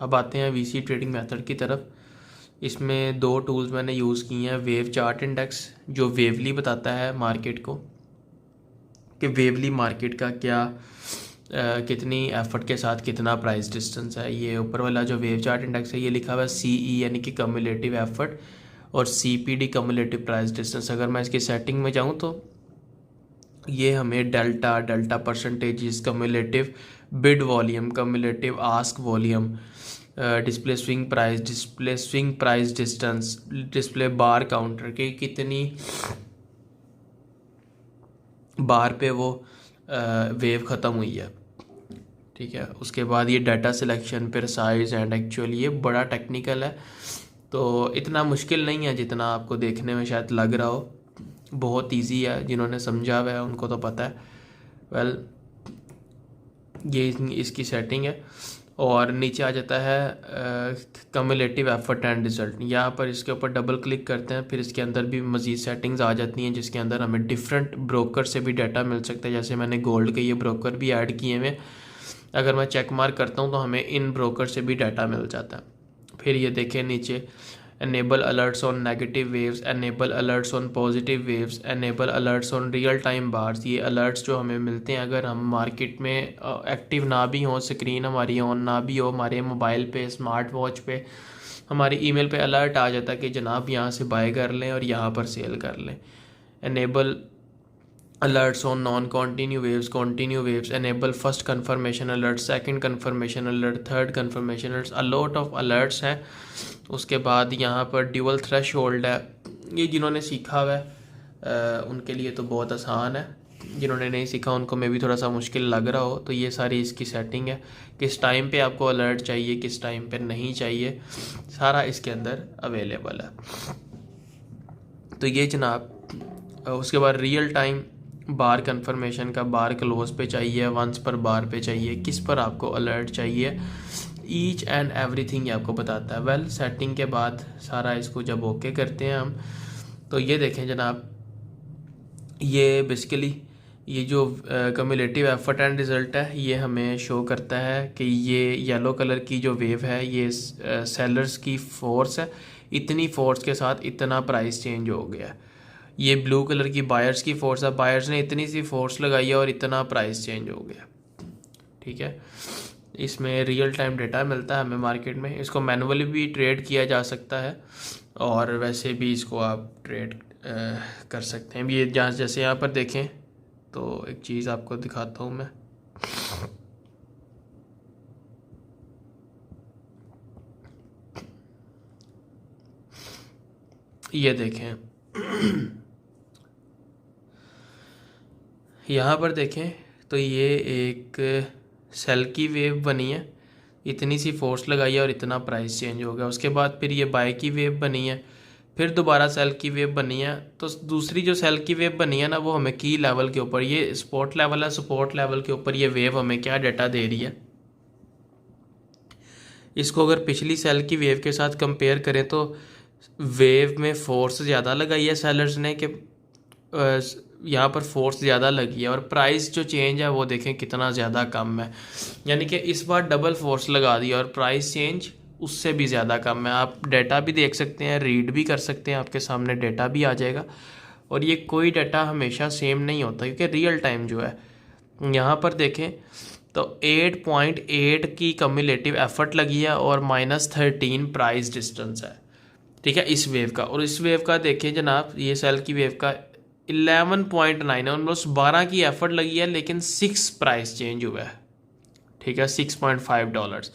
अब आते हैं वीसी ट्रेडिंग मेथड की तरफ। इसमें दो टूल्स मैंने यूज़ किए हैं। वेव चार्ट इंडेक्स जो वेवली बताता है मार्केट को कि वेवली मार्केट का क्या कितनी एफर्ट के साथ कितना प्राइस डिस्टेंस है। ये ऊपर वाला जो वेव चार्ट इंडेक्स है ये लिखा हुआ है CE यानी कि कम्युलेटिव एफर्ट और CPD कम्युलेटिव प्राइस डिस्टेंस। अगर मैं इसकी सेटिंग में जाऊँ तो ये हमें delta percentage cumulative bid volume cumulative ask volume display swing price distance display bar counter के कितनी बार पे वो वेव ख़त्म हुई है। ठीक है, उसके बाद ये डाटा सिलेक्शन फिर साइज एंड एक्चुअल, ये बड़ा टेक्निकल है तो इतना मुश्किल नहीं है जितना आपको देखने में शायद लग रहा हो। बहुत इजी है, जिन्होंने समझा हुआ है उनको तो पता है। वेल ये इसकी सेटिंग है और नीचे आ जाता है कम्युलेटिव एफर्ट एंड रिजल्ट। यहाँ पर इसके ऊपर डबल क्लिक करते हैं, फिर इसके अंदर भी मज़ीद सेटिंग्स आ जाती हैं जिसके अंदर हमें डिफरेंट ब्रोकर से भी डाटा मिल सकता है। जैसे मैंने गोल्ड के ये ब्रोकर भी ऐड किए हुए, अगर मैं चेक मार्क करता हूँ तो हमें इन ब्रोकर से भी डाटा मिल जाता है। फिर ये देखें नीचे enable alerts on negative waves, enable alerts on positive waves, enable alerts on real time bars। ये alerts जो हमें मिलते हैं अगर हम मार्केट में एक्टिव ना भी हों, स्क्रीन हमारी ऑन ना भी हो, हमारे मोबाइल पे स्मार्ट वॉच पे हमारी ईमेल पे अलर्ट आ जाता है कि जनाब यहाँ से बाय कर लें और यहाँ पर सेल कर लें। enable alerts on non-continue waves, continue waves, enable first confirmation alert, second confirmation alert, third confirmation alerts, a lot of alerts हैं। उसके बाद यहाँ पर ड्यूअल थ्रेशोल्ड है, ये जिन्होंने सीखा हुआ है उनके लिए तो बहुत आसान है, जिन्होंने नहीं सीखा उनको में भी थोड़ा सा मुश्किल लग रहा हो तो ये सारी इसकी सेटिंग है। किस टाइम पे आपको अलर्ट चाहिए, किस टाइम पे नहीं चाहिए, सारा इसके अंदर अवेलेबल है। तो ये जनाब उसके बाद रियल टाइम बार कंफर्मेशन का, बार क्लोज पे चाहिए, वंस पर बार पे चाहिए, किस पर आपको अलर्ट चाहिए, ईच एंड एवरीथिंग आपको बताता है। वेल सेटिंग के बाद सारा इसको जब ओके करते हैं हम तो ये देखें जनाब, ये बेसिकली ये जो कम्युलेटिव एफर्ट एंड रिज़ल्ट है ये हमें शो करता है कि ये येलो कलर की जो वेव है ये सेलर्स की फोर्स है, इतनी फोर्स के साथ इतना प्राइस चेंज हो गया। ये ब्लू कलर की बायर्स की फोर्स है, बायर्स ने इतनी सी फोर्स लगाई है और इतना प्राइस चेंज हो गया। ठीक है, इसमें रियल टाइम डेटा मिलता है हमें मार्केट में। इसको मैनुअली भी ट्रेड किया जा सकता है और वैसे भी इसको आप ट्रेड कर सकते हैं। ये जहाँ जैसे यहाँ पर देखें तो एक चीज़ आपको दिखाता हूँ मैं, ये देखें यहाँ पर देखें तो ये एक सेल की वेव बनी है, इतनी सी फोर्स लगाई है और इतना प्राइस चेंज हो गया। उसके बाद फिर ये बाय की वेव बनी है, फिर दोबारा सेल की वेव बनी है। तो दूसरी जो सेल की वेव बनी है ना वो हमें की लेवल के ऊपर, ये सपोर्ट लेवल है, सपोर्ट लेवल के ऊपर ये वेव हमें क्या डाटा दे रही है। इसको अगर पिछली सेल की वेव के साथ कंपेयर करें तो वेव में फोर्स ज़्यादा लगाई है सेलर्स ने कि यहाँ पर फोर्स ज़्यादा लगी है, और प्राइस जो चेंज है वो देखें कितना ज़्यादा कम है। यानी कि इस बार डबल फोर्स लगा दी और प्राइस चेंज उससे भी ज़्यादा कम है। आप डाटा भी देख सकते हैं, रीड भी कर सकते हैं, आपके सामने डाटा भी आ जाएगा। और ये कोई डाटा हमेशा सेम नहीं होता क्योंकि रियल टाइम जो है, यहाँ पर देखें तो 8.8 की कम्युलेटिव एफर्ट लगी है और -13 प्राइस डिस्टेंस है। ठीक है, इस वेव का। और इस वेव का देखें जनाब, ये सेल की वेव का 11.9 है, ऑलमोस्ट 12 की एफर्ट लगी है लेकिन 6 प्राइस चेंज हुआ है। ठीक है, $6.5।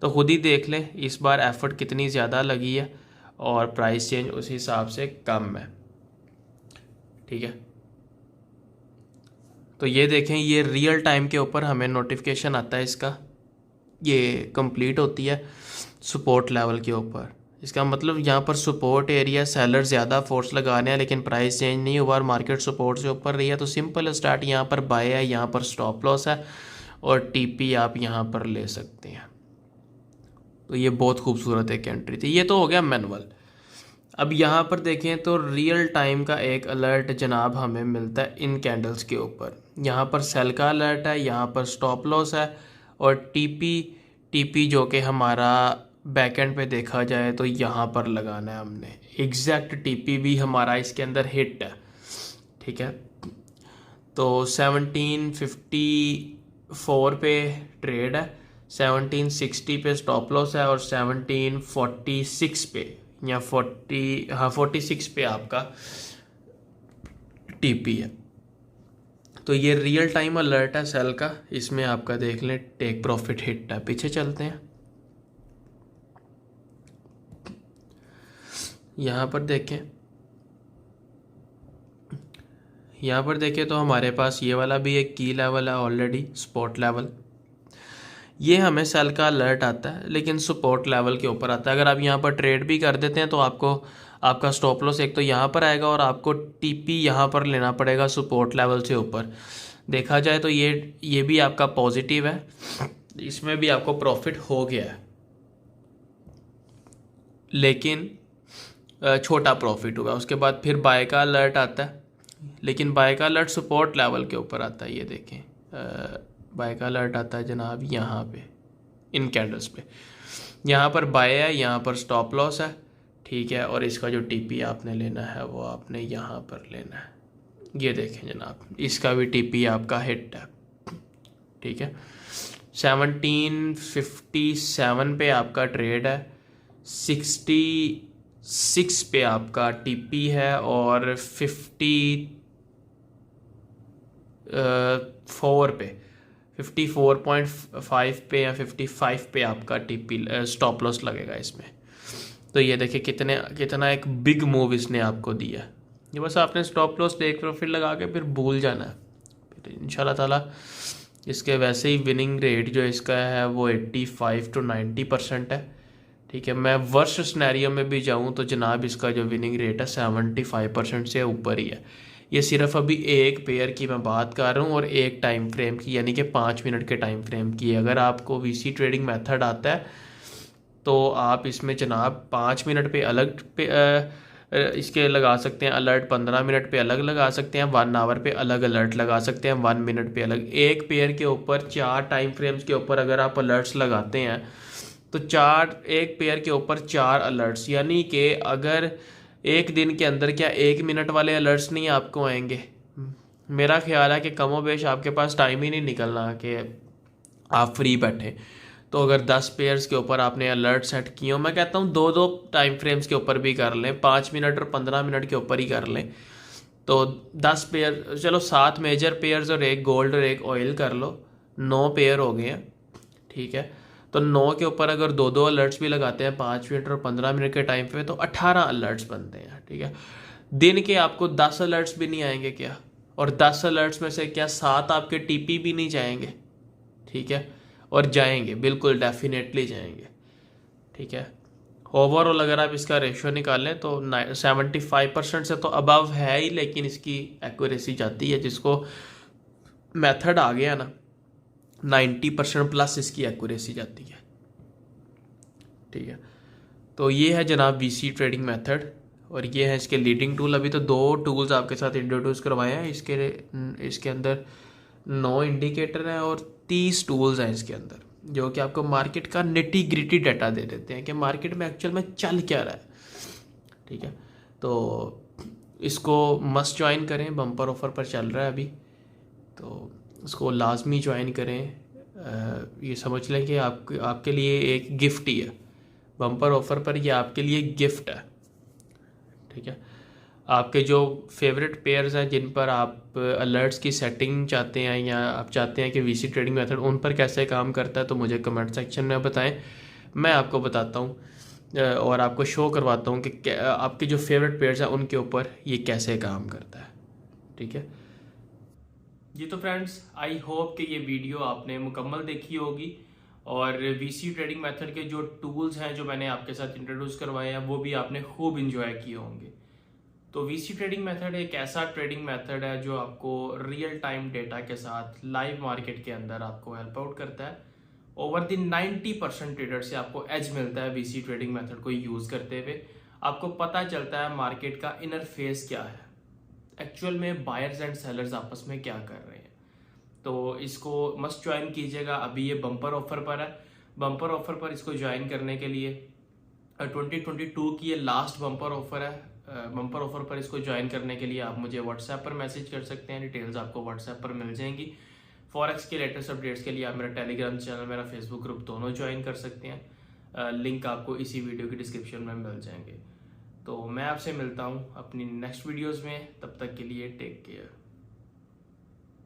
तो खुद ही देख लें इस बार एफर्ट कितनी ज़्यादा लगी है और प्राइस चेंज उस हिसाब से कम है। ठीक है, तो ये देखें ये रियल टाइम के ऊपर हमें नोटिफिकेशन आता है इसका, ये कंप्लीट होती है सपोर्ट लेवल के ऊपर। इसका मतलब यहाँ पर सपोर्ट एरिया सेलर ज़्यादा फोर्स लगा रहे हैं लेकिन प्राइस चेंज नहीं हुआ और मार्केट सपोर्ट से ऊपर रही है। तो सिंपल स्टार्ट यहाँ पर बाय है, यहाँ पर स्टॉप लॉस है और टीपी आप यहाँ पर ले सकते हैं। तो ये बहुत खूबसूरत एक एंट्री थी। ये तो हो गया मैनुअल। अब यहाँ पर देखें तो रियल टाइम का एक अलर्ट जनाब हमें मिलता है इन कैंडल्स के ऊपर। यहाँ पर सेल का अलर्ट है, यहाँ पर स्टॉप लॉस है और टीपी टीपी जो कि हमारा बैकएंड पे देखा जाए तो यहाँ पर लगाना है हमने। एग्जैक्ट टीपी भी हमारा इसके अंदर हिट है, ठीक है। तो 1754 पे ट्रेड है, 1760 पे स्टॉप लॉस है और 1746 पे या 46 पे आपका टीपी है। तो ये रियल टाइम अलर्ट है सेल का, इसमें आपका देख लें टेक प्रॉफिट हिट है। पीछे चलते हैं, यहाँ पर देखें तो हमारे पास ये वाला भी एक की लेवल है ऑलरेडी, सपोर्ट लेवल। ये हमें सेल का अलर्ट आता है लेकिन सपोर्ट लेवल के ऊपर आता है। अगर आप यहाँ पर ट्रेड भी कर देते हैं तो आपका स्टॉप लॉस एक तो यहाँ पर आएगा और आपको टीपी यहाँ पर लेना पड़ेगा सपोर्ट लेवल से ऊपर। देखा जाए तो ये भी आपका पॉजिटिव है, इसमें भी आपको प्रॉफिट हो गया है लेकिन छोटा प्रॉफिट हुआ। उसके बाद फिर बाय का अलर्ट आता है, लेकिन बाय का अलर्ट सपोर्ट लेवल के ऊपर आता है। ये देखें बाय का अलर्ट आता है जनाब यहाँ पे इन कैंडल्स पे, यहाँ पर बाय है, यहाँ पर स्टॉप लॉस है, ठीक है। और इसका जो टीपी आपने लेना है वो आपने यहाँ पर लेना है। ये देखें जनाब, इसका भी टीपी आपका हिट है, ठीक है। 1757 पे आपका ट्रेड है, 66 पे आपका टीपी है और 54.5 पे या 55 पे आपका टीपी स्टॉप लॉस लगेगा इसमें। तो ये देखिए कितना एक बिग मूव इसने आपको दिया। ये बस आपने स्टॉप लॉस टेक प्रॉफिट लगा के फिर भूल जाना है, फिर इंशाल्लाह ताला इसके वैसे ही विनिंग रेट जो इसका है वो 85 to 90% है, ठीक है। मैं वर्स्ट सिनेरियो में भी जाऊं तो जनाब इसका जो विनिंग रेट है 75% से ऊपर ही है। ये सिर्फ अभी एक पेयर की मैं बात कर रहा हूँ और एक टाइम फ्रेम की, यानी कि 5 मिनट के टाइम फ्रेम की। अगर आपको वीसी ट्रेडिंग मेथड आता है तो आप इसमें जनाब 5 मिनट पे अलग इसके लगा सकते हैं अलर्ट, 15 मिनट पे अलग लगा सकते हैं, 1 आवर पे अलग अलर्ट लगा सकते हैं, 1 मिनट पे अलग। एक पेयर के ऊपर 4 टाइम फ्रेम्स के ऊपर अगर आप अलर्ट्स लगाते हैं तो एक पेयर के ऊपर 4 अलर्ट्स, यानी कि अगर एक दिन के अंदर क्या 1 मिनट वाले अलर्ट्स नहीं आपको आएंगे। मेरा ख्याल है कि कमोबेश आपके पास टाइम ही नहीं निकलना कि आप फ्री बैठे। तो अगर 10 पेयर्स के ऊपर आपने अलर्ट सेट किए हो, मैं कहता हूँ 2-2 टाइम फ्रेम्स के ऊपर भी कर लें, 5 मिनट और 15 मिनट के ऊपर ही कर लें। तो 10 पेयर, चलो 7 मेजर पेयर्स और एक गोल्ड और एक ऑयल कर लो, 9 पेयर हो गए हैं, ठीक है। तो 9 के ऊपर अगर 2-2 अलर्ट्स भी लगाते हैं 5 मिनट और 15 मिनट के टाइम पे तो 18 अलर्ट्स बनते हैं, ठीक है। दिन के आपको 10 अलर्ट्स भी नहीं आएंगे क्या, और 10 अलर्ट्स में से क्या 7 आपके टीपी भी नहीं जाएंगे, ठीक है। और जाएंगे, बिल्कुल डेफिनेटली जाएंगे, ठीक है। ओवरऑल अगर आप इसका रेशियो निकालें तो 75% से तो अबव है ही, लेकिन इसकी एक्यूरेसी जाती है, जिसको मेथड आ गया ना 90% प्लस इसकी एक्यूरेसी जाती है, ठीक है। तो ये है जनाब वीसी ट्रेडिंग मेथड और ये है इसके लीडिंग टूल। अभी तो 2 टूल्स आपके साथ इंट्रोड्यूस करवाए हैं, इसके अंदर 9 इंडिकेटर हैं और 30 टूल्स हैं इसके अंदर, जो कि आपको मार्केट का निटी ग्रिटी डाटा दे देते हैं कि मार्केट में एक्चुअल में चल क्या रहा है, ठीक है। तो इसको मस्ट ज्वाइन करें, बम्पर ऑफर पर चल रहा है अभी, तो इसको लाजमी ज्वाइन करें। ये समझ लें कि आपके लिए एक गिफ्ट ही है, बम्पर ऑफर पर ये आपके लिए गिफ्ट है, ठीक है। आपके जो फेवरेट पेयर्स हैं जिन पर आप अलर्ट्स की सेटिंग चाहते हैं या आप चाहते हैं कि वीसी ट्रेडिंग मेथड उन पर कैसे काम करता है, तो मुझे कमेंट सेक्शन में बताएं, मैं आपको बताता हूँ और आपको शो करवाता हूँ कि आपके जो फेवरेट पेयर्स हैं उनके ऊपर ये कैसे काम करता है, ठीक है जी। तो फ्रेंड्स, आई होप कि ये वीडियो आपने मुकम्मल देखी होगी और वीसी ट्रेडिंग मेथड के जो टूल्स हैं जो मैंने आपके साथ इंट्रोड्यूस करवाए हैं वो भी आपने खूब इंजॉय किए होंगे। तो वीसी ट्रेडिंग मेथड एक ऐसा ट्रेडिंग मेथड है जो आपको रियल टाइम डेटा के साथ लाइव मार्केट के अंदर आपको हेल्प आउट करता है। ओवर द 90% ट्रेडर से आपको एज मिलता है वीसी ट्रेडिंग मेथड को यूज़ करते हुए। आपको पता चलता है मार्केट का इनर फेस क्या है, एक्चुअल में बायर्स एंड सेलर्स आपस में क्या कर रहे हैं। तो इसको मस्ट ज्वाइन कीजिएगा, अभी ये बम्पर ऑफर पर है। बम्पर ऑफर पर इसको ज्वाइन करने के लिए 2022 की ये लास्ट बम्पर ऑफर है। बम्पर ऑफर पर इसको ज्वाइन करने के लिए आप मुझे व्हाट्सएप पर मैसेज कर सकते हैं, डिटेल्स आपको व्हाट्सएप पर मिल जाएंगी। फॉरेक्स के लेटेस्ट अपडेट्स के लिए आप मेरा टेलीग्राम चैनल, मेरा फेसबुक ग्रुप दोनों ज्वाइन कर सकते हैं। लिंक आपको इसी वीडियो की डिस्क्रिप्शन में मिल जाएंगे। तो मैं आपसे मिलता हूँ अपनी नेक्स्ट वीडियोज़ में, तब तक के लिए टेक केयर।